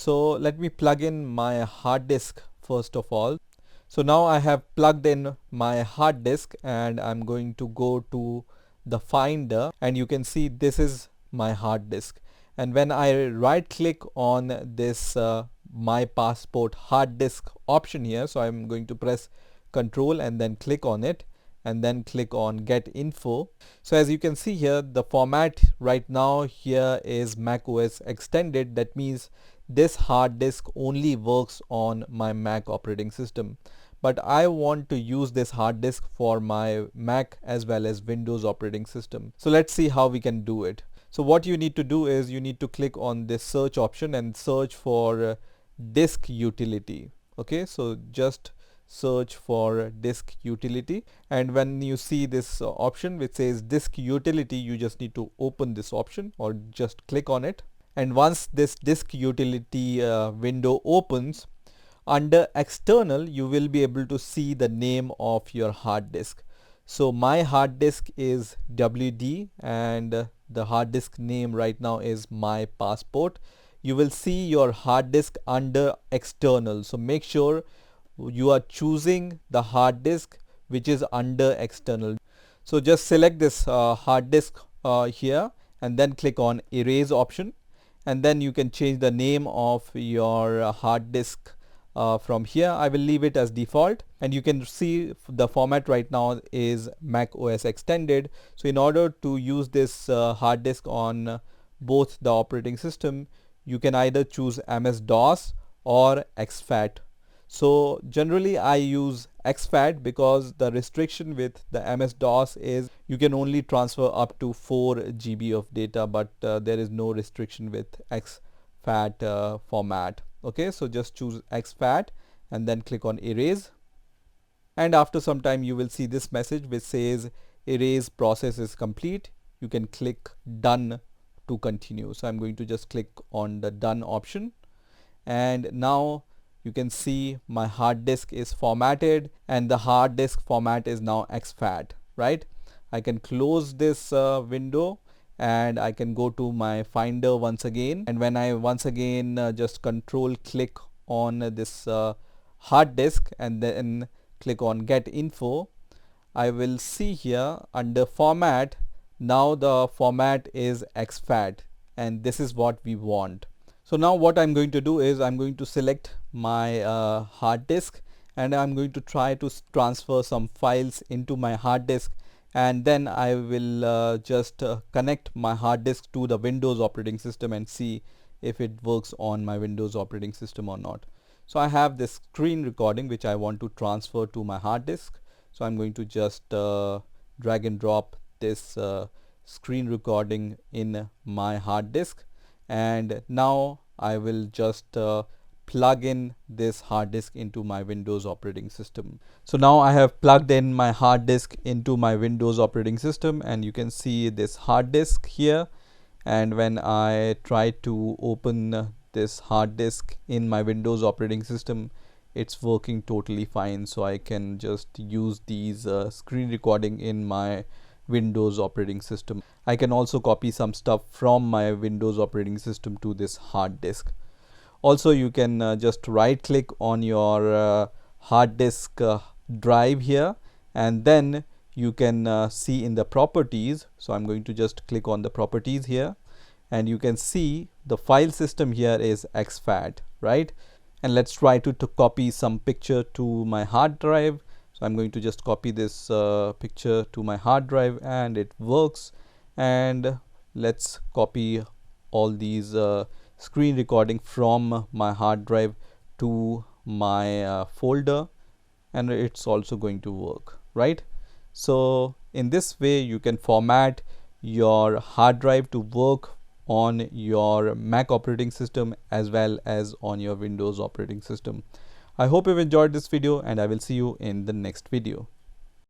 So let me plug in my hard disk first of all. So now I have plugged in my hard disk and I'm going to go to the Finder, and you can see this is my hard disk. And when I right click on this My Passport hard disk option here, so I'm going to press Control and then click on it and then click on Get Info. So as you can see here, the format right now here is Mac OS Extended. That means this hard disk only works on my Mac operating system. But I want to use this hard disk for my Mac as well as Windows operating system. So let's see how we can do it. So what you need to do is you need to click on this search option and search for disk utility. Okay, so just search for disk utility, and when you see this option which says disk utility, you just need to open this option or just click on it. And once this disk utility window opens, under external you will be able to see the name of your hard disk. So my hard disk is WD and the hard disk name right now is My Passport. You will see your hard disk under external, so make sure you are choosing the hard disk which is under external. So just select this hard disk here and then click on erase option, and then you can change the name of your hard disk from here. I will leave it as default, and you can see the format right now is Mac OS Extended. So in order to use this hard disk on both the operating system, you can either choose MS-DOS or exFAT. So generally I use exFAT because the restriction with the MS-DOS is you can only transfer up to 4 GB of data, but there is no restriction with exFAT format. Okay, so just choose exFAT and then click on erase, and after some time you will see this message which says erase process is complete. You can click done to continue. So I'm going to just click on the done option, and now you can see my hard disk is formatted and the hard disk format is now exFAT, right? I can close this window and I can go to my Finder once again, and when I once again just control click on this hard disk and then click on Get Info, I will see here under format, now the format is exFAT, and this is what we want. So now what I'm going to do is I'm going to select my hard disk and I'm going to try to transfer some files into my hard disk, and then I will just connect my hard disk to the Windows operating system and see if it works on my Windows operating system or not. So I have this screen recording which I want to transfer to my hard disk. So I'm going to just drag and drop this screen recording in my hard disk, and now I will just plug in this hard disk into my Windows operating system. So now I have plugged in my hard disk into my Windows operating system, and you can see this hard disk here, and when I try to open this hard disk in my Windows operating system, it's working totally fine. So I can just use these screen recording in my Windows operating system. I can also copy some stuff from my Windows operating system to this hard disk. Also you can just right click on your hard disk drive here, and then you can see in the properties. So I'm going to just click on the properties here, and you can see the file system here is exFAT, right? And let's try to copy some picture to my hard drive. So I'm going to just copy this picture to my hard drive, and it works. And let's copy all these screen recording from my hard drive to my folder, and it's also going to work, right? So in this way you can format your hard drive to work on your Mac operating system as well as on your Windows operating system. I hope you've enjoyed this video, and I will see you in the next video.